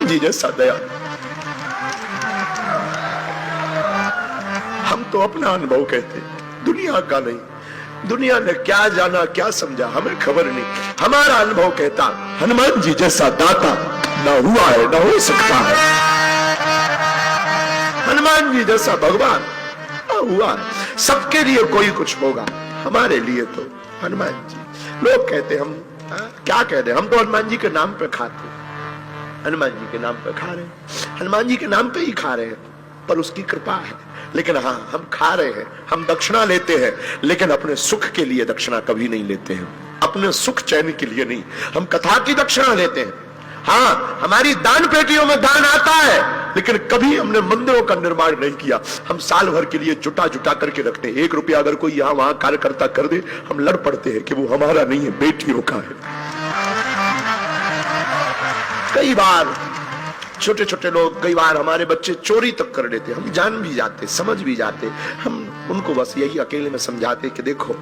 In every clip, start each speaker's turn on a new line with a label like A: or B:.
A: जी जैसा दयालु। हम तो अपना अनुभव कहते, दुनिया का नहीं। दुनिया ने क्या जाना क्या समझा हमें खबर नहीं। हमारा अनुभव कहता हनुमान जी जैसा दाता ना हुआ है ना हो सकता है। हनुमान जी जैसा भगवान ना हुआ है। सबके लिए कोई कुछ होगा, हमारे लिए तो हनुमान जी। लोग कहते हम क्या कह रहे, हम तो हनुमान जी के नाम पे खाते, हनुमान जी के नाम पे खा रहे हैं, हनुमान जी के नाम पे ही खा रहे हैं, पर उसकी कृपा है। लेकिन हाँ, हम खा रहे हैं, हम दक्षिणा लेते हैं, लेकिन अपने सुख के लिए दक्षिणा कभी नहीं लेते हैं, अपने सुख चैन के लिए नहीं। हम कथा की दक्षिणा लेते हैं, हाँ हमारी दान पेटियों में दान आता है, लेकिन कभी हमने मंदिरों का निर्माण नहीं किया। हम साल भर के लिए जुटा जुटा करके रखते हैं। 1 रुपया अगर कोई यहां वहां कार्यकर्ता कर दे, हम लड़ पड़ते हैं कि वो हमारा नहीं है, बेटियों का है। कई बार छोटे छोटे लोग, कई बार हमारे बच्चे चोरी तक कर लेते, हम जान भी जाते, समझ भी जाते, हम उनको बस यही अकेले में समझाते कि देखो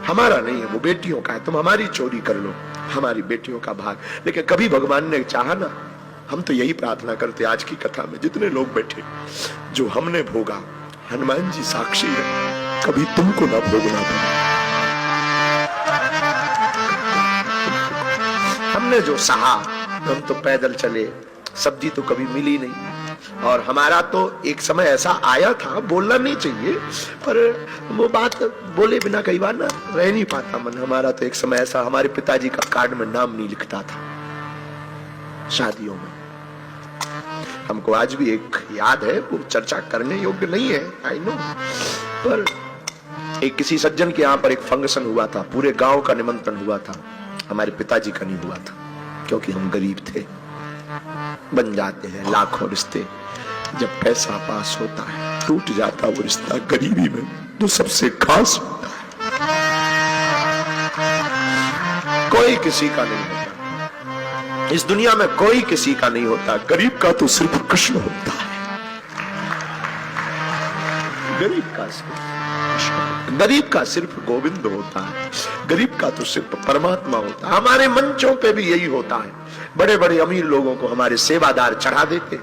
A: हमारा नहीं है, वो बेटियों का है, तुम हमारी चोरी कर लो, हमारी बेटियों का भाग। लेकिन कभी भगवान ने चाहा ना, हम तो यही प्रार्थना करते आज की कथा में जितने लोग बैठे, जो हमने भोगा हनुमान जी साक्षी है, कभी तुमको ना भोगना पड़े। हमने जो सहा, हम तो पैदल चले, सब्जी तो कभी मिली नहीं, और हमारा तो एक समय ऐसा आया था, बोलना नहीं चाहिए पर वो बात बोले बिना कई बार ना रह नहीं पाता मन। हमारा तो एक समय ऐसा, हमारे पिताजी का कार्ड में नाम नहीं लिखता था शादियों में। हमको आज भी एक याद है, वो चर्चा करने योग्य नहीं है, आई नो, पर एक किसी सज्जन के यहाँ पर एक फंक्शन हुआ था, पूरे गांव का निमंत्रण हुआ था, हमारे पिताजी का नहीं हुआ था क्योंकि हम गरीब थे। बन जाते हैं लाखों रिश्ते, जब पैसा पास होता है टूट जाता वो रिश्ता गरीबी में जो सबसे खास होता है। कोई किसी का नहीं होता इस दुनिया में, कोई किसी का नहीं होता। गरीब का तो सिर्फ कृष्ण होता है, गरीब का सिर्फ कृष्ण, गरीब का सिर्फ गोविंद होता है, गरीब का तो सिर्फ परमात्मा होता है। हमारे मंचों पे भी यही होता है। बड़े बड़े अमीर लोगों को हमारे सेवादार चढ़ा देते,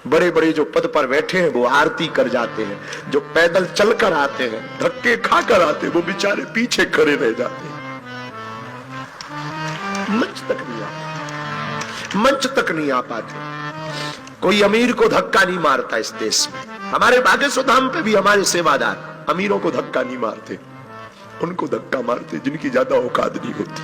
A: बड़े बड़े जो पद पर बैठे हैं वो आरती कर जाते हैं, जो पैदल चलकर आते हैं, धक्के खाकर आते हैं, वो बेचारे पीछे खड़े रह जाते हैं, मंच तक नहीं आते, मंच तक नहीं आ पाते। कोई अमीर को धक्का नहीं मारता इस देश में। हमारे बागेश्वर धाम पे भी हमारे सेवादार अमीरों को धक्का नहीं मारते, उनको धक्का मारते जिनकी ज्यादा औकात नहीं होती।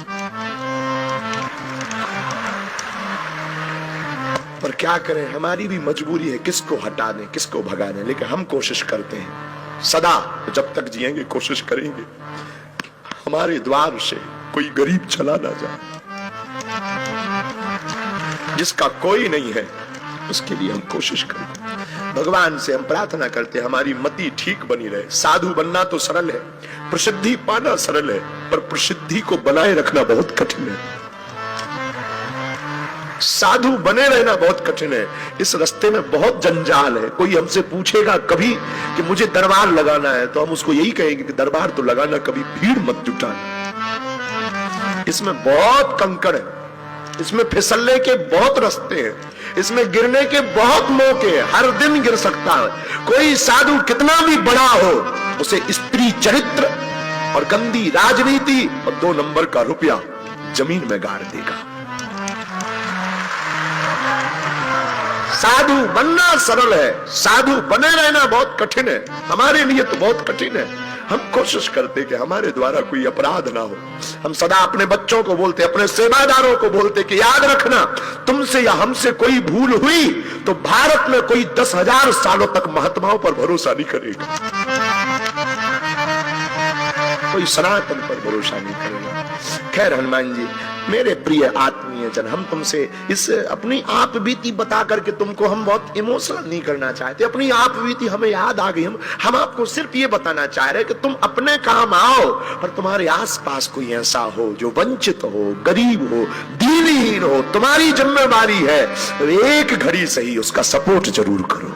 A: पर क्या करें, हमारी भी मजबूरी है, किसको हटा दें, किसको भगा दें। लेकिन हम कोशिश करते हैं सदा, जब तक जिएंगे कोशिश करेंगे हमारे द्वार से कोई गरीब चला ना जाए। जिसका कोई नहीं है उसके लिए हम कोशिश करें। भगवान से हम प्रार्थना करते हैं हमारी मति ठीक बनी रहे। साधु बनना तो सरल है, प्रसिद्धि पाना सरल है, पर प्रसिद्धि को बनाए रखना बहुत कठिन है। साधु बने रहना बहुत कठिन है। इस रास्ते में बहुत जंजाल है। कोई हमसे पूछेगा कभी कि मुझे दरबार लगाना है, तो हम उसको यही कहेंगे कि दरबार तो लगाना, कभी भीड़ मत जुटाना। इसमें बहुत कंकड़ है, इसमें फिसलने के बहुत रास्ते हैं, इसमें गिरने के बहुत मौके हैं, हर दिन गिर सकता है। कोई साधु कितना भी बड़ा हो, उसे स्त्री चरित्र और गंदी राजनीति और 2 नंबर का रुपया जमीन में गाड़ देगा। साधु बनना सरल है, साधु बने रहना बहुत कठिन है। हमारे लिए तो बहुत कठिन है। हम कोशिश करते कि हमारे द्वारा कोई अपराध ना हो। हम सदा अपने बच्चों को बोलते, अपने सेवादारों को बोलते कि याद रखना, तुमसे या हमसे कोई भूल हुई तो भारत में कोई 10,000 सालों तक महात्माओं पर भरोसा नहीं करेगा, कोई सनातन पर भरोसा नहीं करेगा। खैर हनुमान जी, मेरे प्रिय आत्मीय जन, हम तुमसे इस अपनी आप बीती बता करके तुमको हम बहुत इमोशनल नहीं करना चाहते। अपनी आप बीती हमें याद आ गई। हम आपको सिर्फ ये बताना चाह रहे कि तुम अपने काम आओ, और तुम्हारे आसपास कोई ऐसा हो जो वंचित हो, गरीब हो, दीनहीन हो, तुम्हारी जिम्मेवारी है एक घड़ी सही उसका सपोर्ट जरूर करो,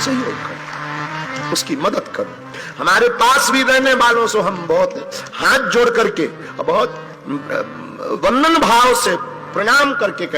A: सहयोग करो, उसकी मदद करो। हमारे पास भी रहने वालों से हम बहुत हाथ जोड़ करके, बहुत वंदन भाव से प्रणाम करके कहते